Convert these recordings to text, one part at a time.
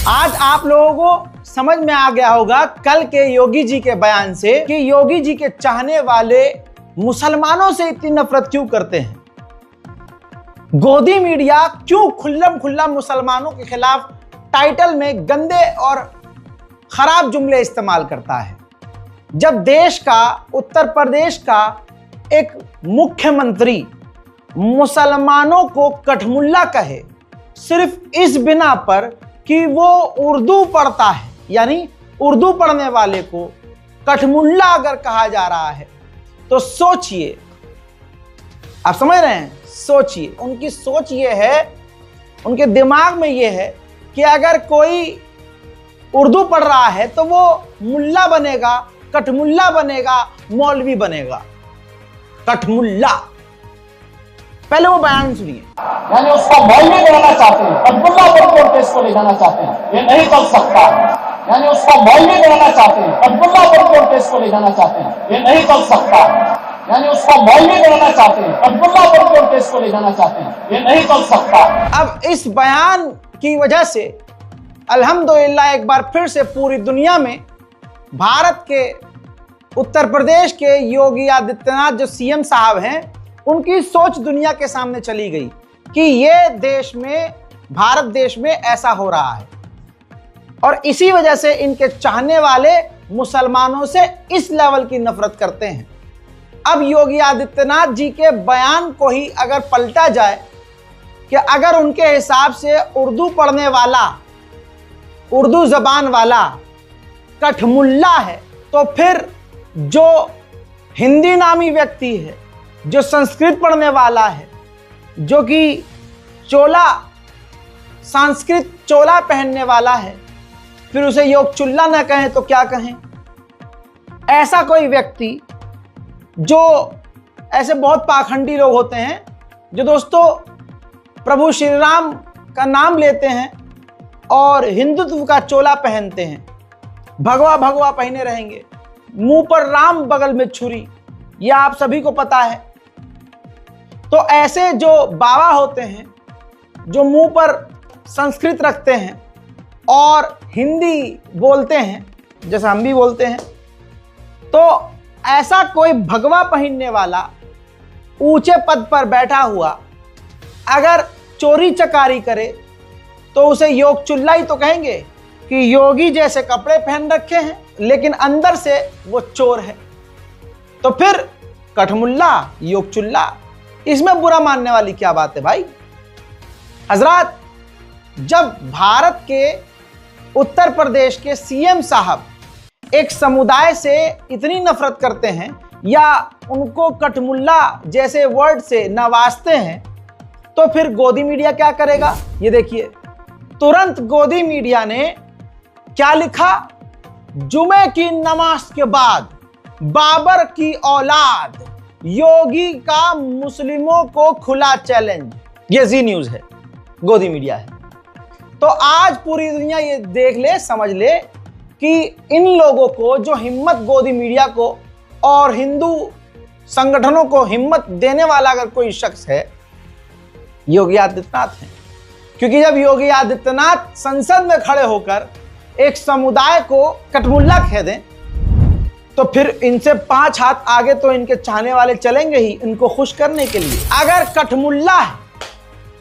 आज आप लोगों को समझ में आ गया होगा कल के योगी जी के बयान से कि योगी जी के चाहने वाले मुसलमानों से इतनी नफरत क्यों करते हैं। गोदी मीडिया क्यों खुल्लम खुल्ला मुसलमानों के खिलाफ टाइटल में गंदे और खराब जुमले इस्तेमाल करता है। जब देश का, उत्तर प्रदेश का एक मुख्यमंत्री मुसलमानों को कठमुल्ला कहे सिर्फ इस बिना पर कि वो उर्दू पढ़ता है, यानी उर्दू पढ़ने वाले को कठमुल्ला अगर कहा जा रहा है तो सोचिए, आप समझ रहे हैं, सोचिए। उनकी सोच ये है, उनके दिमाग में ये है कि अगर कोई उर्दू पढ़ रहा है तो वो मुल्ला बनेगा, कठमुल्ला बनेगा, मौलवी बनेगा। कठमुल्ला, पहले वो बयान सुनिए। यानी उसका मौलवी बनाना चाहते हैं, कठमुल्ला पर देश को ले जाना चाहते हैं, ये नहीं चल सकता। यानी उसका मौलवी बनाना चाहते हैं, कठमुल्ला पर देश को ले जाना चाहते हैं, ये नहीं चल सकता। यानी उसका मौलवी बनाना चाहते हैं, कठमुल्ला पर देश को ले जाना चाहते हैं, ये नहीं चल सकता। अब इस बयान की वजह से अल्हम्दुलिल्लाह एक बार फिर से पूरी दुनिया में भारत के, उत्तर प्रदेश के योगी आदित्यनाथ जो सीएम साहब हैं, उनकी सोच दुनिया के सामने चली गई कि ये देश में, भारत देश में ऐसा हो रहा है और इसी वजह से इनके चाहने वाले मुसलमानों से इस लेवल की नफरत करते हैं। अब योगी आदित्यनाथ जी के बयान को ही अगर पलटा जाए कि अगर उनके हिसाब से उर्दू पढ़ने वाला, उर्दू जबान वाला कठमुल्ला है तो फिर जो हिंदी नामी व्यक्ति है, जो संस्कृत पढ़ने वाला है, जो कि चोला, संस्कृत चोला पहनने वाला है, फिर उसे योग चुल्ला न कहें तो क्या कहें। ऐसा कोई व्यक्ति, जो ऐसे बहुत पाखंडी लोग होते हैं जो दोस्तों प्रभु श्री राम का नाम लेते हैं और हिंदुत्व का चोला पहनते हैं, भगवा भगवा पहने रहेंगे, मुंह पर राम बगल में छुरी, यह आप सभी को पता है। तो ऐसे जो बाबा होते हैं, जो मुंह पर संस्कृत रखते हैं और हिंदी बोलते हैं जैसा हम भी बोलते हैं, तो ऐसा कोई भगवा पहनने वाला ऊंचे पद पर बैठा हुआ अगर चोरी चकारी करे तो उसे योग चुल्ला ही तो कहेंगे कि योगी जैसे कपड़े पहन रखे हैं लेकिन अंदर से वो चोर है। तो फिर कठमुल्ला, योग चुल्ला, इसमें बुरा मानने वाली क्या बात है भाई। हजरात, जब भारत के, उत्तर प्रदेश के सीएम साहब एक समुदाय से इतनी नफरत करते हैं या उनको कठमुल्ला जैसे वर्ड से नवाजते हैं तो फिर गोदी मीडिया क्या करेगा। ये देखिए, तुरंत गोदी मीडिया ने क्या लिखा, जुमे की नमाज के बाद बाबर की औलाद, योगी का मुस्लिमों को खुला चैलेंज। ये जी न्यूज है, गोदी मीडिया है। तो आज पूरी दुनिया ये देख ले, समझ ले कि इन लोगों को, जो हिम्मत गोदी मीडिया को और हिंदू संगठनों को हिम्मत देने वाला अगर कोई शख्स है, योगी आदित्यनाथ है। क्योंकि जब योगी आदित्यनाथ संसद में खड़े होकर एक समुदाय को कठमुल्ला कह दें तो फिर इनसे 5 हाथ आगे तो इनके चाहने वाले चलेंगे ही इनको खुश करने के लिए। अगर कठमुल्ला है,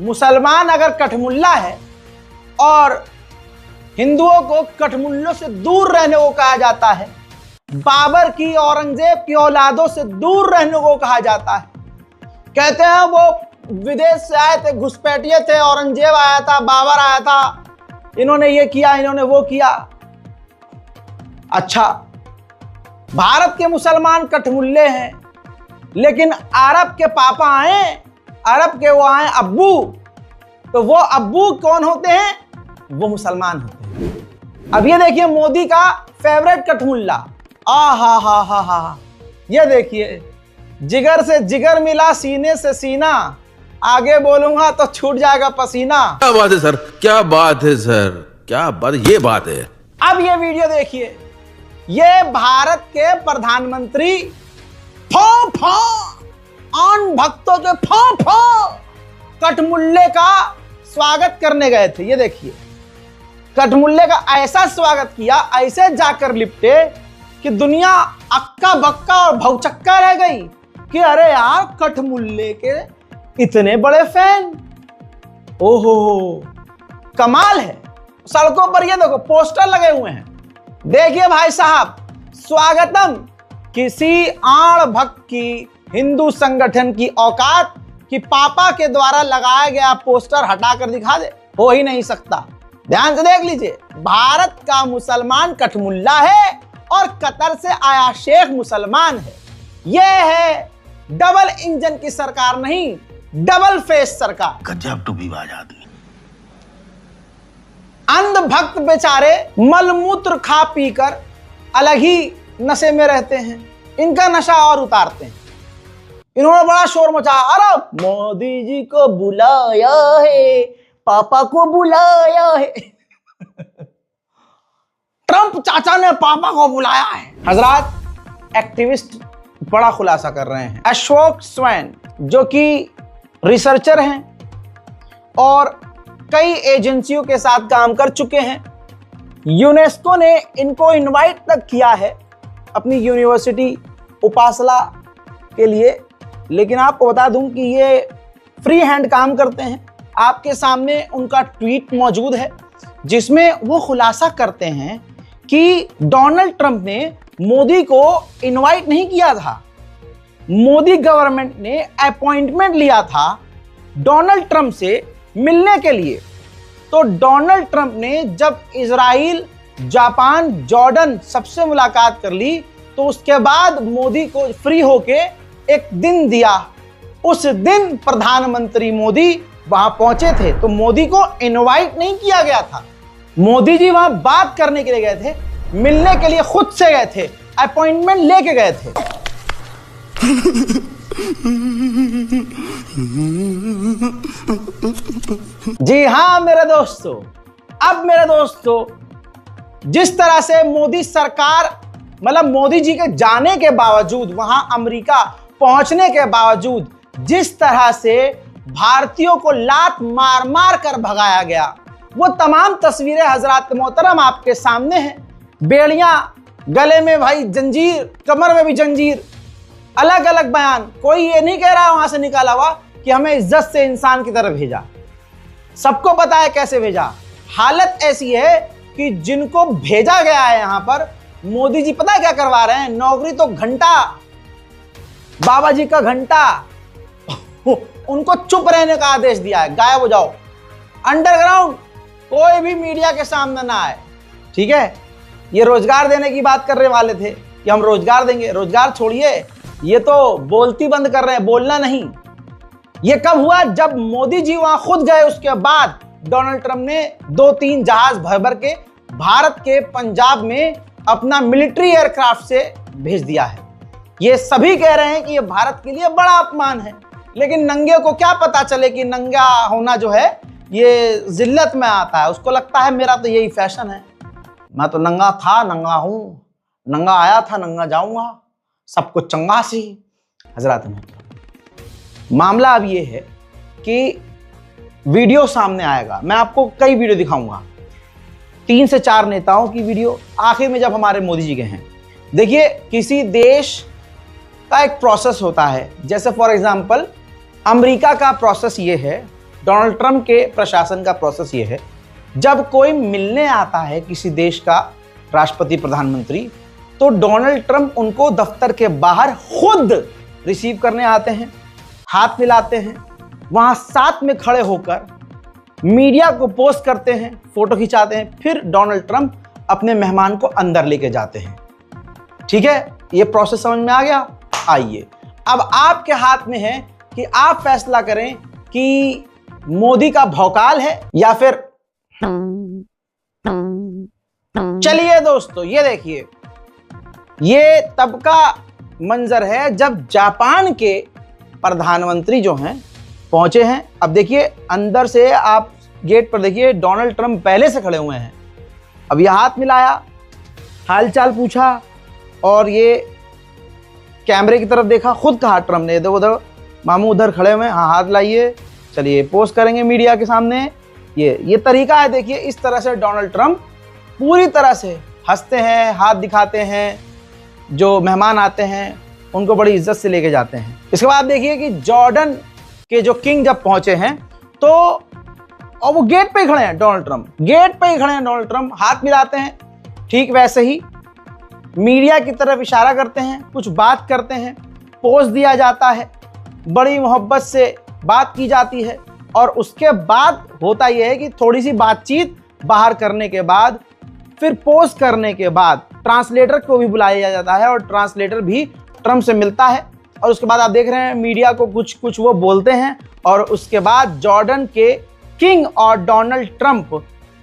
मुसलमान अगर कठमुल्ला है और हिंदुओं को कठमुल्लों से दूर रहने को कहा जाता है, बाबर की, औरंगजेब की औलादों से दूर रहने को कहा जाता है। कहते हैं वो विदेश से आए थे, घुसपैठिए थे, औरंगजेब आया था, बाबर आया था, इन्होंने ये किया, इन्होंने वो किया। अच्छा, भारत के मुसलमान कठमुल्ले हैं लेकिन अरब के पापा आए, अरब के वो आए अब्बू, तो वो अब्बू कौन होते हैं, वो मुसलमान होते हैं। अब ये देखिए मोदी का फेवरेट कठमुल्ला, हा, ये देखिए, जिगर से जिगर मिला, सीने से सीना, आगे बोलूंगा तो छूट जाएगा पसीना। क्या बात है सर, क्या बात है सर, क्या बात, ये बात है। अब ये वीडियो देखिए, ये भारत के प्रधानमंत्री आन भक्तों के कठमुल्ले का स्वागत करने गए थे। ये देखिए, कठमुल्ले का ऐसा स्वागत किया, ऐसे जाकर लिपटे कि दुनिया अक्का बक्का और भौचक्का रह गई कि अरे यार कठमुल्ले के इतने बड़े फैन, ओहो कमाल है। सड़कों पर ये देखो पोस्टर लगे हुए हैं, देखिए भाई साहब, स्वागतम, किसी आड़ भक्त की हिंदू संगठन की औकात कि पापा के द्वारा लगाया गया पोस्टर हटाकर दिखा दे, हो ही नहीं सकता। ध्यान से देख लीजिए, भारत का मुसलमान कठमुल्ला है और कतर से आया शेख मुसलमान है। यह है डबल इंजन की सरकार नहीं, डबल फेस सरकार। गजब टूबीबाज आदमी। अंध भक्त बेचारे मलमूत्र खा पीकर अलग ही नशे में रहते हैं, इनका नशा और उतारते हैं। इन्होंने बड़ा शोर मचाया, अरे मोदी जी को बुलाया है, पापा को बुलाया है। ट्रंप चाचा ने पापा को बुलाया है। हजरात, एक्टिविस्ट बड़ा खुलासा कर रहे हैं। अशोक स्वैन जो कि रिसर्चर हैं और कई एजेंसियों के साथ काम कर चुके हैं, यूनेस्को ने इनको इनवाइट तक किया है अपनी यूनिवर्सिटी उपासला के लिए, लेकिन आपको बता दूं कि ये फ्री हैंड काम करते हैं। आपके सामने उनका ट्वीट मौजूद है जिसमें वो खुलासा करते हैं कि डोनाल्ड ट्रंप ने मोदी को इनवाइट नहीं किया था, मोदी गवर्नमेंट ने अपॉइंटमेंट लिया था डोनाल्ड ट्रंप से मिलने के लिए। तो डोनाल्ड ट्रंप ने जब इजराइल, जापान, जॉर्डन सबसे मुलाकात कर ली तो उसके बाद मोदी को फ्री होके एक दिन दिया। उस दिन प्रधानमंत्री मोदी वहां पहुंचे थे, तो मोदी को इनवाइट नहीं किया गया था। मोदी जी वहां बात करने के लिए गए थे, मिलने के लिए खुद से गए थे, अपॉइंटमेंट लेके गए थे। जी हां मेरे दोस्तों, अब मेरे दोस्तों, जिस तरह से मोदी सरकार, मतलब मोदी जी के जाने के बावजूद, वहां अमेरिका पहुंचने के बावजूद जिस तरह से भारतीयों को लात मार मार कर भगाया गया, वो तमाम तस्वीरें हजरात मोहतरम आपके सामने हैं। बेड़ियां, गले में भाई जंजीर, कमर में भी जंजीर, अलग अलग बयान। कोई ये नहीं कह रहा वहां से निकाला हुआ कि हमें इज्जत से इंसान की तरफ भेजा, सबको पता है कैसे भेजा। हालत ऐसी है कि जिनको भेजा गया है यहां पर, मोदी जी पता है क्या करवा रहे हैं? नौकरी तो घंटा, बाबा जी का घंटा, उनको चुप रहने का आदेश दिया है, गायब हो जाओ, अंडरग्राउंड, कोई भी मीडिया के सामने ना आए। ठीक है, ये रोजगार देने की बात करने वाले थे कि हम रोजगार देंगे। रोजगार छोड़िए, ये तो बोलती बंद कर रहे हैं, बोलना नहीं। ये कब हुआ? जब मोदी जी वहां खुद गए, उसके बाद डोनाल्ड ट्रंप ने 2-3 जहाज भर भर के भारत के पंजाब में अपना मिलिट्री एयरक्राफ्ट से भेज दिया है। ये सभी कह रहे हैं कि ये भारत के लिए बड़ा अपमान है, लेकिन नंगे को क्या पता चले कि नंगा होना जो है ये जिल्लत में आता है। उसको लगता है मेरा तो यही फैशन है, मैं तो नंगा था, नंगा हूं, नंगा आया था, नंगा जाऊंगा, सब कुछ चंगा सी। हजरात, मामला अब ये है कि वीडियो सामने आएगा, मैं आपको कई वीडियो दिखाऊंगा, 3 से 4 नेताओं की वीडियो, आखिर में जब हमारे मोदी जी के हैं। देखिए, किसी देश का एक प्रोसेस होता है, जैसे फॉर एग्जांपल अमेरिका का प्रोसेस ये है, डोनाल्ड ट्रंप के प्रशासन का प्रोसेस ये है, जब कोई मिलने आता है किसी देश का राष्ट्रपति, प्रधानमंत्री, तो डोनाल्ड ट्रंप उनको दफ्तर के बाहर खुद रिसीव करने आते हैं, हाथ मिलाते हैं, वहां साथ में खड़े होकर मीडिया को पोस्ट करते हैं, फोटो खिंचाते हैं, फिर डोनाल्ड ट्रंप अपने मेहमान को अंदर लेके जाते हैं। ठीक है, ये प्रोसेस समझ में आ गया? आइए, अब आपके हाथ में है कि आप फैसला करें कि मोदी का भौकाल है या फिर। चलिए दोस्तों, ये देखिए, ये तब का मंजर है जब जापान के प्रधानमंत्री जो हैं पहुंचे हैं। अब देखिए, अंदर से आप गेट पर देखिए, डोनाल्ड ट्रंप पहले से खड़े हुए हैं। अब ये हाथ मिलाया, हालचाल पूछा और ये कैमरे की तरफ देखा, खुद कहा ट्रंप ने, देखो उधर मामू उधर खड़े हुए हैं, हाँ हाथ लाइए, चलिए पोस्ट करेंगे मीडिया के सामने। ये तरीका है। देखिए इस तरह से डोनाल्ड ट्रंप पूरी तरह से हंसते हैं, हाथ दिखाते हैं, जो मेहमान आते हैं उनको बड़ी इज्जत से लेके जाते हैं। इसके बाद देखिए कि जॉर्डन के जो किंग जब पहुंचे हैं तो और वो गेट पे ही खड़े हैं, डोनाल्ड ट्रंप गेट पे ही खड़े हैं, डोनाल्ड ट्रंप हाथ मिलाते हैं। ठीक वैसे ही मीडिया की तरफ इशारा करते हैं, कुछ बात करते हैं, पोज दिया जाता है, बड़ी मोहब्बत से बात की जाती है। और उसके बाद होता यह है कि थोड़ी सी बातचीत बाहर करने के बाद, फिर पोज करने के बाद ट्रांसलेटर को भी बुलाया जाता है और ट्रांसलेटर भी ट्रंप से मिलता है। और उसके बाद आप देख रहे हैं मीडिया को कुछ वो बोलते हैं और उसके बाद जॉर्डन के किंग और डोनाल्ड ट्रंप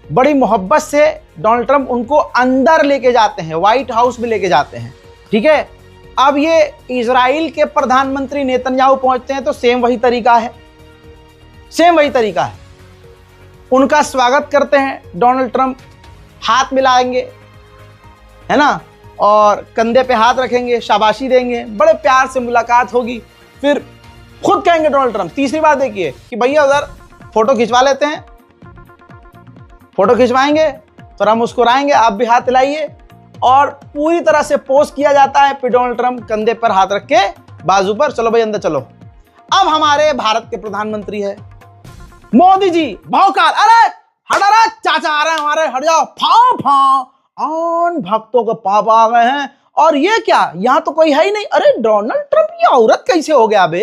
बड़ी मोहब्बत से डोनाल्ड ट्रंप उनको अंदर लेके जाते हैं, व्हाइट हाउस में लेके जाते हैं। ठीक है, अब ये इजराइल के प्रधानमंत्री नेतन्याहू पहुंचते हैं तो सेम वही तरीका है, सेम वही तरीका है। उनका स्वागत करते हैं डोनाल्ड ट्रंप, हाथ मिलाएंगे, है ना, और कंधे पे हाथ रखेंगे, शाबाशी देंगे, बड़े प्यार से मुलाकात होगी। फिर खुद कहेंगे डोनाल्ड ट्रंप तीसरी बार देखिए कि भैया उधर फोटो खिंचवा लेते हैं, फोटो खिंचवाएंगे, थोड़ा मुस्कुराएंगे, आप भी हाथ हिलाइए और पूरी तरह से पोज किया जाता है। फिर डोनाल्ड ट्रंप कंधे पर हाथ रख के बाजू पर, चलो भाई अंदर चलो। अब हमारे भारत के प्रधानमंत्री है मोदी जी, भौकाल, अरे हट रहा चाचा आ रहे हैं हमारे, हट जाओ, फाओ फाओ, आन भक्तों के पाप आ गए हैं। और ये क्या, यहाँ तो कोई है ही नहीं। अरे डोनाल्ड ट्रंप ये औरत कैसे हो गया बे?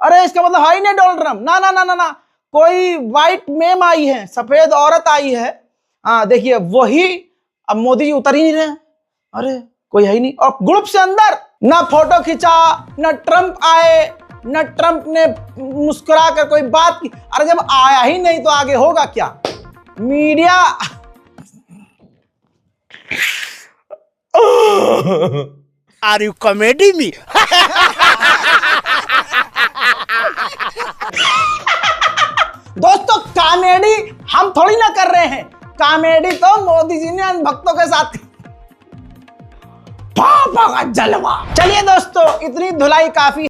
अरे इसका मतलब है ही नहीं डोनाल्ड ट्रंप, ना ना ना ना ना, कोई व्हाइट मेम आई है, सफेद औरत आई है। हाँ देखिए वही, अब मोदी जी उतर ही नहीं रहे। अरे कोई है ही नहीं, और ग्रुप से अंदर ना फोटो खिंचा, ना ट्रंप आए, न ट्रंप ने मुस्कुरा कर कोई बात की। अरे जब आया ही नहीं तो आगे होगा क्या? Media are you comedy me? दोस्तों कॉमेडी हम थोड़ी ना कर रहे हैं, कॉमेडी तो मोदी जी ने भक्तों के साथ पापा का जलवा। चलिए दोस्तों इतनी धुलाई काफी